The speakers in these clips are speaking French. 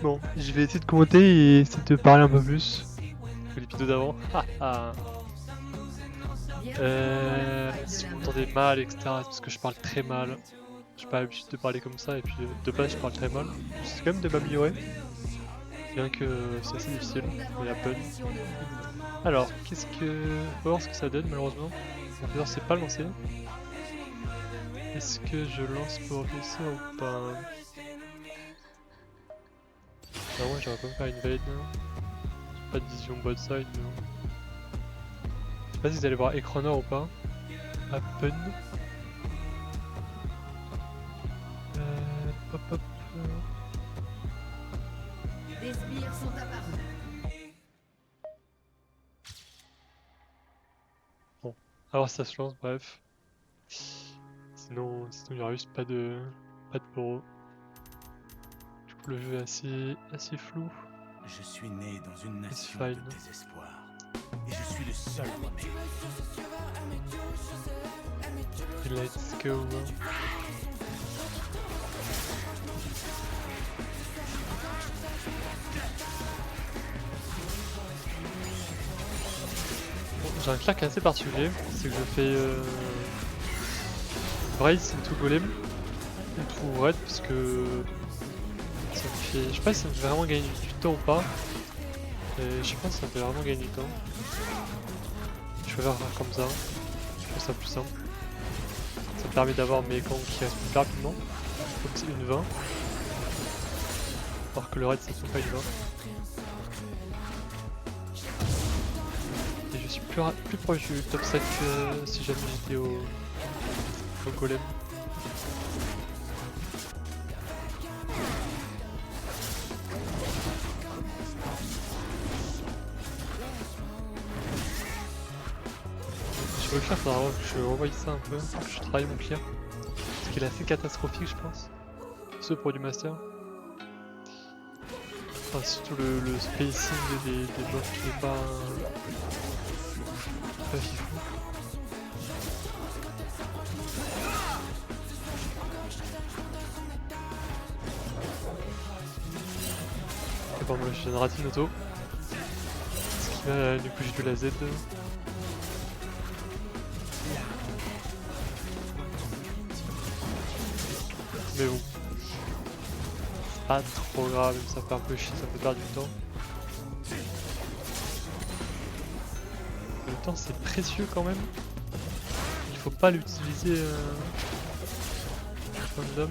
Bon, je vais essayer de commenter et essayer de parler un peu plus que les vidéos d'avant. Si vous m'entendez mal, etc., c'est parce que je parle très mal. J'ai pas l'habitude de parler comme ça et puis de base je parle très mal. J'essaie quand même de m'améliorer, bien que c'est assez difficile, mais à peine. Alors, qu'est-ce que... On va voir ce que ça donne malheureusement. Mon plaisir c'est pas lancé. Est-ce que je lance professeur ou pas? Ah ouais, j'aurais pas me faire invade. J'ai pas de vision bot side, mais bon. Je sais pas si vous allez voir écran noir ou pas. À peine. Hop hop. Des sbires sont apparus. Bon, à voir si ça se lance, bref. Sinon il y aura juste pas de poro. Du coup le jeu est assez flou. Je suis né dans une nation fine. de désespoir. Et je suis le seul remède. Et let's go. Bon, j'ai un claque assez particulier, c'est que je fais Brace into Golem into Red parce que ça me fait... Je sais pas si ça me fait vraiment gagner du temps ou pas. Et je pense que ça me fait vraiment gagner du temps. Je vais faire comme ça, je trouve ça plus simple. Ça me permet d'avoir mes camps qui restent plus rapidement, comme c'est une 20. Alors que le raid ça ne sont pas une 20. Et je suis plus proche du top 7 que si jamais j'étais au golem. Je veux clear, faudra que je revoie ça un peu, que je travaille mon clear. Parce qu'il est assez catastrophique je pense. Ce pour du master. Enfin surtout le spacing des blocs qui est pas fifou. Et bon moi je viens de rater une auto. Ce qui va du coup j'ai de la Z. Mais bon. C'est pas trop grave, même ça fait un peu chier, ça fait perdre du temps. Le temps c'est précieux quand même. Il faut pas l'utiliser random.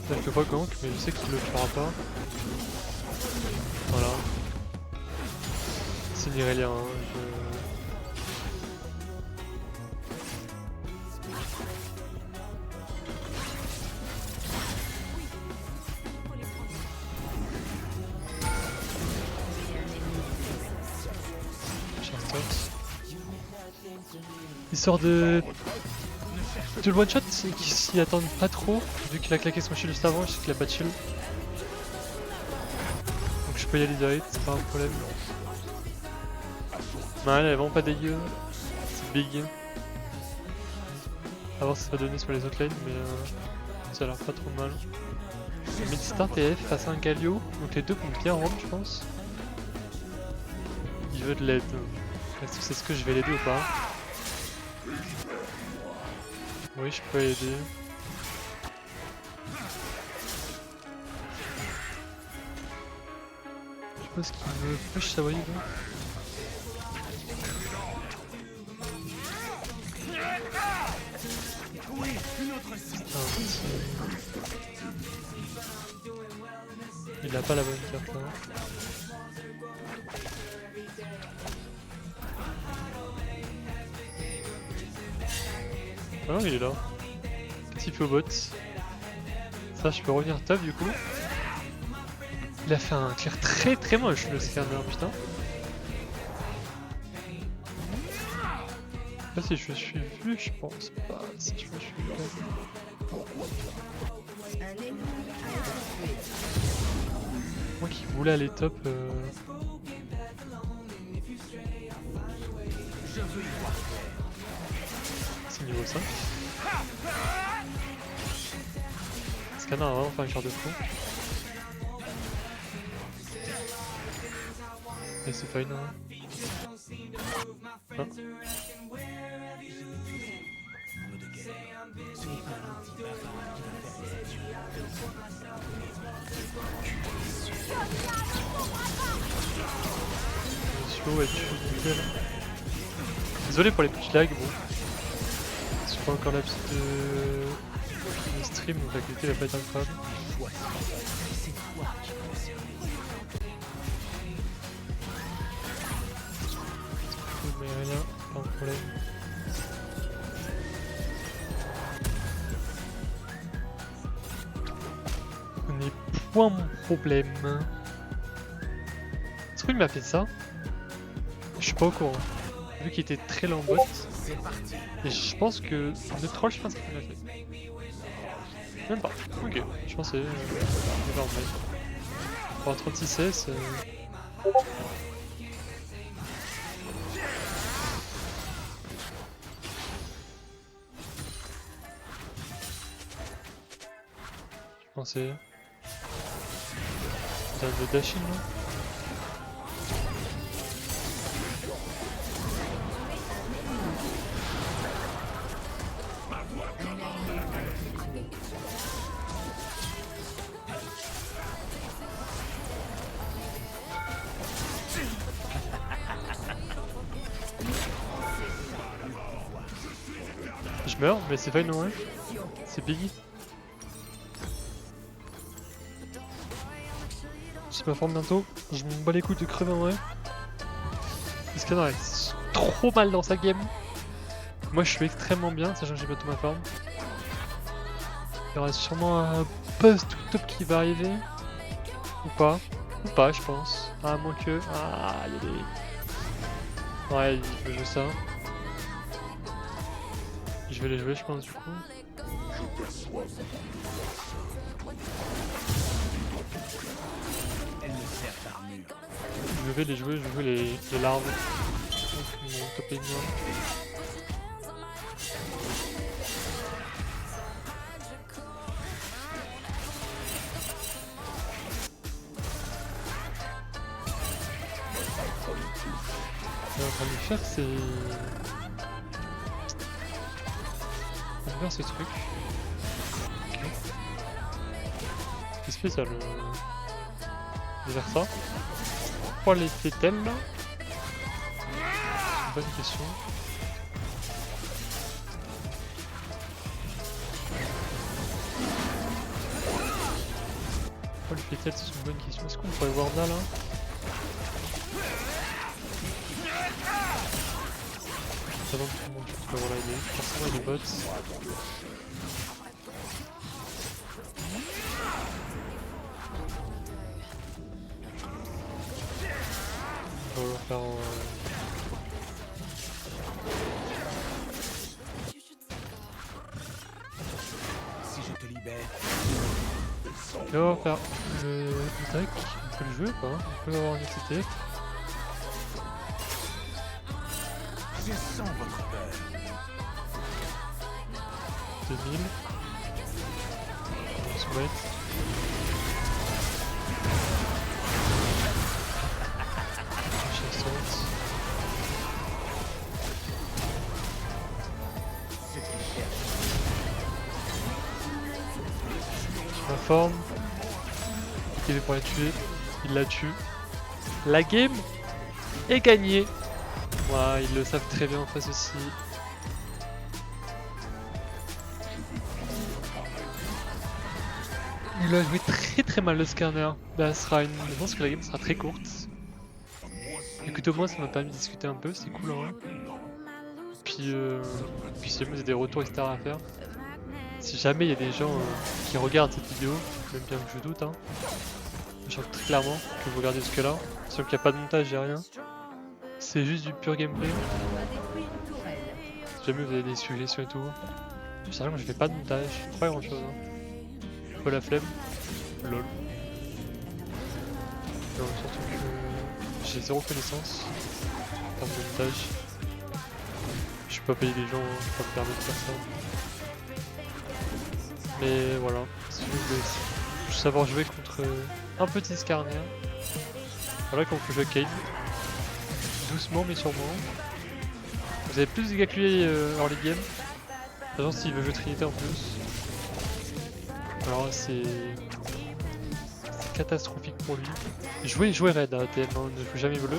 Ça fait pas comment, mais je sais qu'il le fera pas. Voilà. C'est Nirelien, hein, il sort de le one shot, c'est qu'ils s'y attendent pas trop, vu qu'il a claqué son shield juste avant, je sais qu'il a pas de shield. Donc je peux y aller direct, c'est pas un problème. Non, elle est vraiment pas dégueu, c'est big. A voir ce que ça va donner sur les autres lanes, mais ça a l'air pas trop mal. Midstar TF face à un Galio, donc les deux vont bien rendre je pense. Il veut de l'aide. Est-ce que c'est ce que je vais l'aider ou pas? Oui, je peux aider. Je sais pas ce qu'il veut push sa wave. Il a pas la bonne carte là. Ah non, il est là. Qu'est-ce qu'il fait au bot? Ça, je peux revenir top du coup. Il a fait un clear très moche le scanner, putain. Je sais pas si je suis vu, je pense pas. Si je me suis vu. Moi qui voulais aller top. C'est niveau 5. Scanner a vraiment fait un quart de fou. Et c'est fine, hein. Ah. Slow et tu nickel. Désolé pour les petits lags, bon. C'est pas encore la petite de stream, donc la qualité va pas être incroyable. Mais rien, pas un problème. On est point mon problème. Est-ce qu'il m'a fait ça? Je suis pas au courant. Vu qu'il était très lent en bot. Et je pense que le troll, je pense qu'il l'a fait. Même pas. Ok, je pensais. Pour 36 CS. Je pensais. T'as le dashing là? Je meurs, mais c'est fine, ouais. C'est Biggie. Je ma forme bientôt. Je m'en bats les couilles de crever en vrai. Le scanner est trop mal dans sa game. Moi je suis extrêmement bien, sachant que j'ai pas tout ma forme. Il y aura sûrement un buzz tout top qui va arriver. Ou pas. Ou pas, je pense. À moins que. Ah, il y a des. Ouais, il peut jouer ça. Je vais les jouer, je pense, du coup. Je vais les jouer, je vais jouer les larves. Donc, mon top lane, ce qu'on est en train de faire, c'est. On va faire ce truc. Ok. C'est spécial. Je vais faire ça. Pourquoi les fait-elle là? Bonne question. Pourquoi les fait-elle? C'est une bonne question. Est-ce qu'on pourrait voir là là? Avant que tout le monde peut voir là, il est forcément des bots. On va le faire en. Si je te libère. Et on va faire le deck. On peut le jouer ou pas? On peut avoir une petite. Je sens votre peur. 2000. Sweat. Ma forme. Il est pour la tuer. Il la tue. La game est gagnée. Voilà, ils le savent très bien en face aussi. Il a joué très mal le scanner. Là, je pense que la game sera très courte. Écoute, au moins ça m'a permis de discuter un peu, c'est cool en vrai. Puis si jamais il y a des retours etc. à faire. Si jamais il y a des gens qui regardent cette vidéo, même bien que je doute, hein, je sens très clairement que vous regardez jusque là, sauf qu'il n'y a pas de montage et rien. C'est juste du pur gameplay. Si jamais vous avez des suggestions et tout, sérieux, je fais pas de montage, pas grand chose. Hein. Faut la flemme, lol. Non, surtout que j'ai zéro connaissance en termes de montage. Je suis pas payé des gens, je peux pas me permettre de faire ça. Mais voilà, Si je veux savoir jouer contre un petit Skarner. Voilà quand on peut jouer Cade. Doucement mais sûrement. Vous avez plus de dégâts que lui early game. Par exemple s'il veut jouer Trinité en plus. Alors c'est catastrophique pour lui. Jouer raid à ATM, hein, ne joue jamais bleu.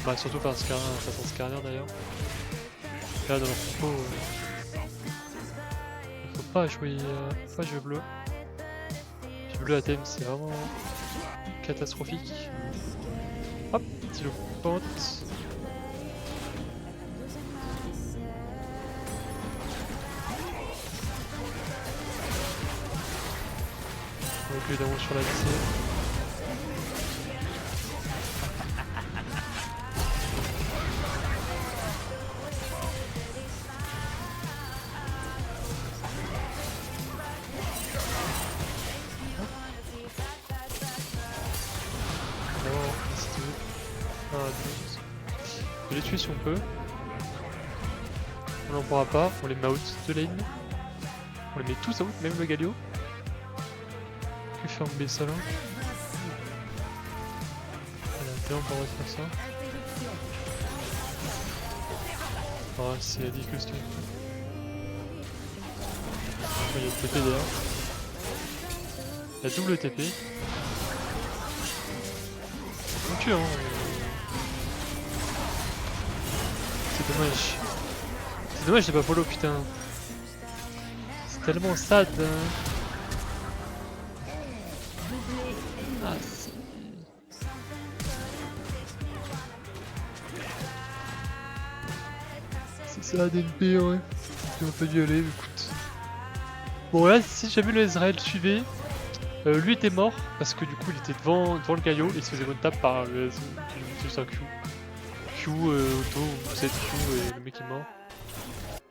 Bah surtout par Skarner, façon Skarner d'ailleurs. Là dans leur compo, il faut pas jouer bleu. Jouer bleu ATM c'est vraiment catastrophique. Hop, petit le pente. Donc évidemment sur la DC. On les tuer si on peut. On n'en pourra pas, on les met out de lane. On les met tous out, même le Galio. Que fait un ça là? Voilà, on pourra faire ça. Ah, c'est ridicule ce qu'il fait. Il y a le TP derrière. La double TP. On tue hein. C'est dommage. C'est dommage j'ai pas follow putain. C'est tellement sad. Hein. Ah c'est... C'est sad NP ouais. J'aurais pas dû aller, écoute. Bon là si jamais le Ezreal suivait, lui était mort parce que du coup il était devant le Galio et il se faisait one tap par le juste un Q. Q, auto, ou 7 Q et le mec est mort.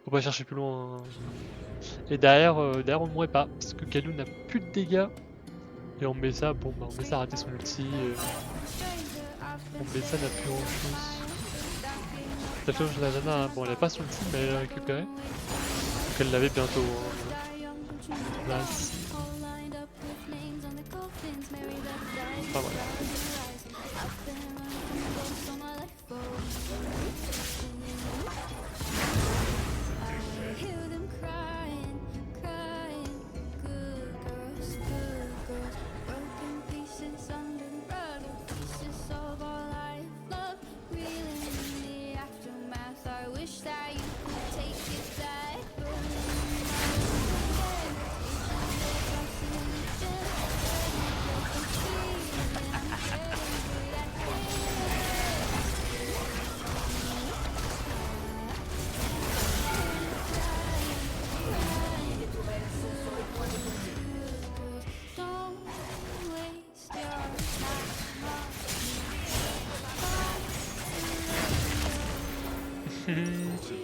Faut pas chercher plus loin. Hein. Et derrière on mourrait pas parce que Galio n'a plus de dégâts. Et on met ça, bon bah on met ça a raté son ulti. On met ça n'a plus grand chose. La chose de la Jana, hein. Bon elle a pas son ulti mais elle l'a récupéré. Donc elle l'avait bientôt. Hein. Là, enfin voilà.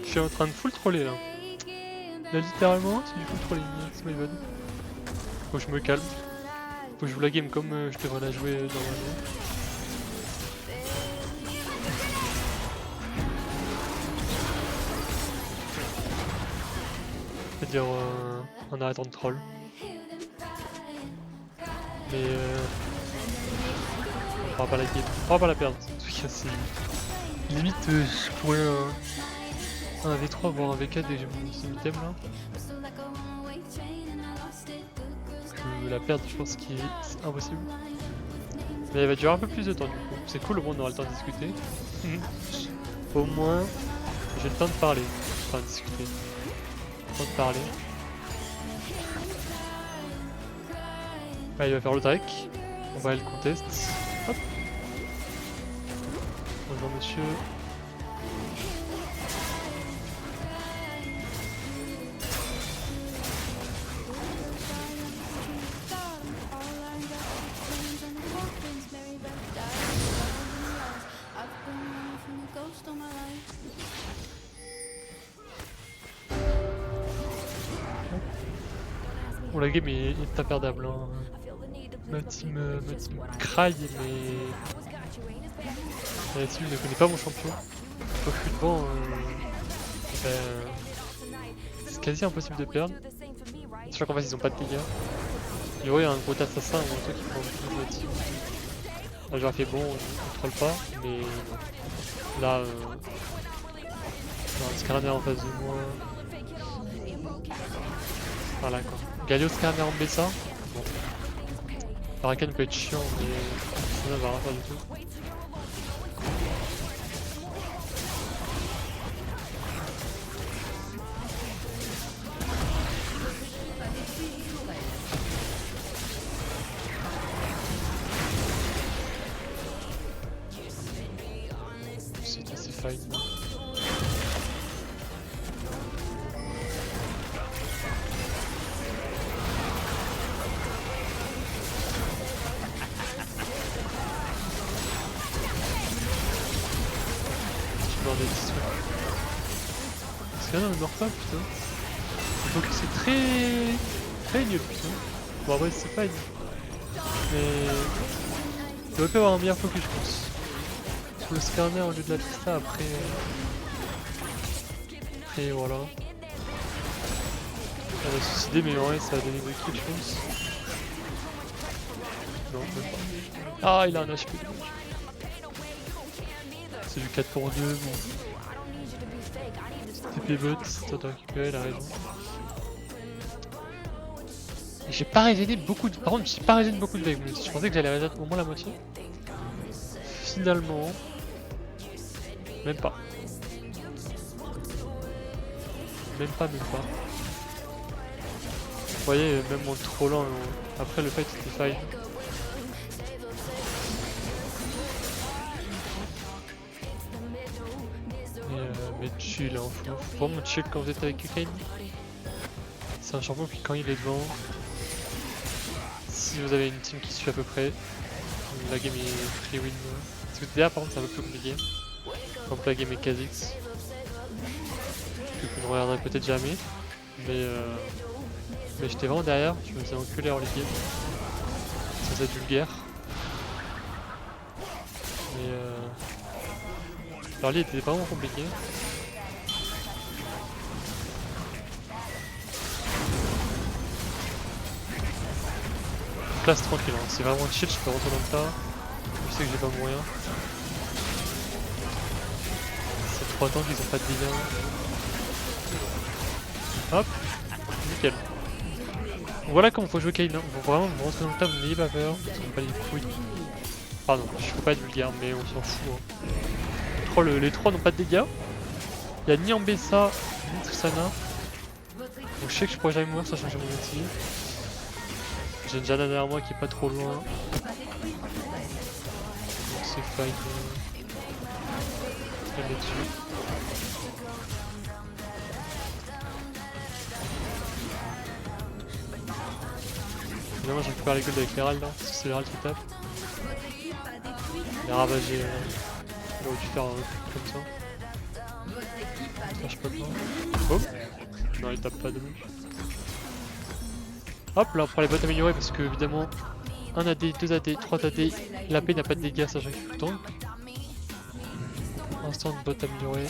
Je suis en train de full troller là. Là littéralement c'est du full trolling, c'est my bad. Faut que je me calme. Faut que je joue la game comme je devrais la jouer normalement. C'est-à-dire en arrêtant de troll. Mais on va pas la game, on va pas la perdre. En tout cas c'est... Limite je pourrais un V3 voire un V4 dès que j'ai mon item là. Que la perdre je pense qu'il est impossible. Mais elle va durer un peu plus de temps du coup. C'est cool au moins on aura le temps de discuter. Au moins j'ai le temps de parler. Enfin de discuter. Le temps de parler. Ah, il va faire le Drake. On va aller le contest. Hop. Bonjour monsieur. Bon la game est imperdable hein. Ma team craille mais... La team ne connaît pas mon champion. Quand je suis devant, c'est quasi impossible de perdre. Sachant qu'en fait ils ont pas de dégâts. Il y aurait un gros assassin ou un truc qui prend beaucoup de team. Là j'aurais fait bon, on contrôle pas, mais non. Là, un Skarner en face de moi. Voilà quoi. Galio Skarner en Bessa. Bon. Rakan peut être chiant, mais ça va rien faire du tout. C'est assez fine. Parce que là, on meurt pas, putain. Donc c'est très nul, putain. Bon, après, c'est fine. Mais. Il aurait pu avoir un meilleur focus, je pense. Sur le Skarner au lieu de la pista, après. Et voilà. Elle va se suicider, mais en vrai, ça a donné des kills, je pense. Non, même pas. Ah, il a un HP. C'est du 4 pour 2, bon. C'était bot, c'est toi récupéré, il a raison. Et j'ai pas régéné beaucoup de... Par contre, j'ai pas régéné beaucoup de vagues. Je pensais que j'allais régéner au moins la moitié. Finalement... Même pas. Même pas. Vous voyez, même en trollant, après le fight c'était fine. Mais chill, hein, faut vraiment chill quand vous êtes avec Ukraine. C'est un champion qui quand il est devant, si vous avez une team qui suit à peu près, la game est free win. Parce que derrière par contre c'est un peu plus compliqué. Quand la game est KZX, que vous ne regarderez peut-être jamais. Mais j'étais vraiment derrière, je me faisais enculer hors l'équipe. Ça c'est vulgaire. Mais l'early était vraiment compliqué. Là c'est tranquille, hein. C'est vraiment chill, je peux rentrer dans le tas. Je sais que j'ai pas moyen. C'est 3 temps qu'ils ont pas de dégâts. Hop, nickel. Voilà comment faut jouer Kayn. Faut vraiment rentrer dans le tas, vous n'ayez pas peur. Ils sont pas les couilles. Pardon, je peux pas être vulgaire, mais on s'en fout. Hein. Les 3 n'ont pas de dégâts. Il y a ni Ambessa, ni Tristana. Donc je sais que je pourrais jamais mourir sachant que j'ai mon outil. J'ai une Janna derrière moi qui est pas trop loin. Donc c'est fine. Je vais dessus. Évidemment je récupère les golds avec l'Herald là, parce que c'est l'Herald qui tape. Il a ravagé. Il aurait dû faire un truc comme ça. Ça marche pas bien. Oh! Non il tape pas de dommage. Hop là on prend les bottes améliorées parce que évidemment 1 AD, 2 AD, 3 AD, la paix n'a pas de dégâts sachant qu'il faut tank. Instant de bottes améliorées.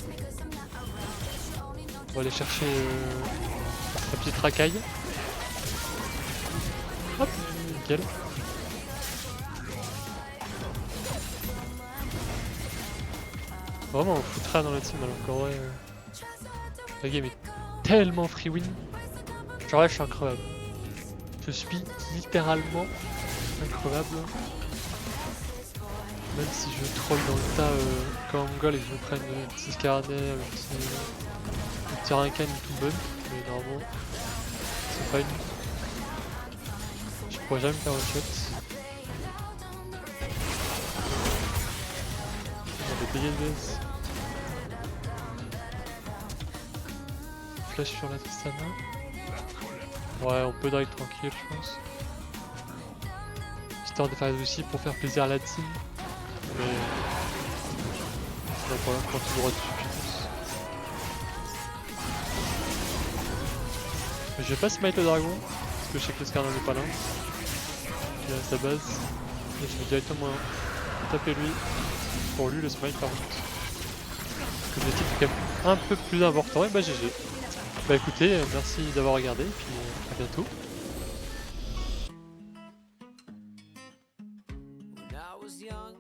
On va aller chercher la petite racaille. Hop, nickel. Vraiment on foutra dans la team alors qu'en vrai la game est tellement free win. Genre là je suis incroyable. Je suis littéralement incroyable. Même si je troll dans le tas comme un mongol et que je me prenne le petit Skarner, le petit Rakan tout bon, mais normalement c'est fine. Je pourrais jamais me faire un shot. On va payer le BS. Flash sur la Tristana. Ouais, on peut drive tranquille, je pense. Histoire de faire des aussi pour faire plaisir à la team. Mais c'est pas problème, je prends toujours dessus, je pense. Mais je vais pas smite le dragon, parce que je sais que le Skarner n'est pas là. Il est à sa base. Et je vais directement taper lui. Pour lui, le smite par contre. Parce que l'objectif est quand même un peu plus important, et bah GG. Bah écoutez, merci d'avoir regardé, et puis à bientôt. I was young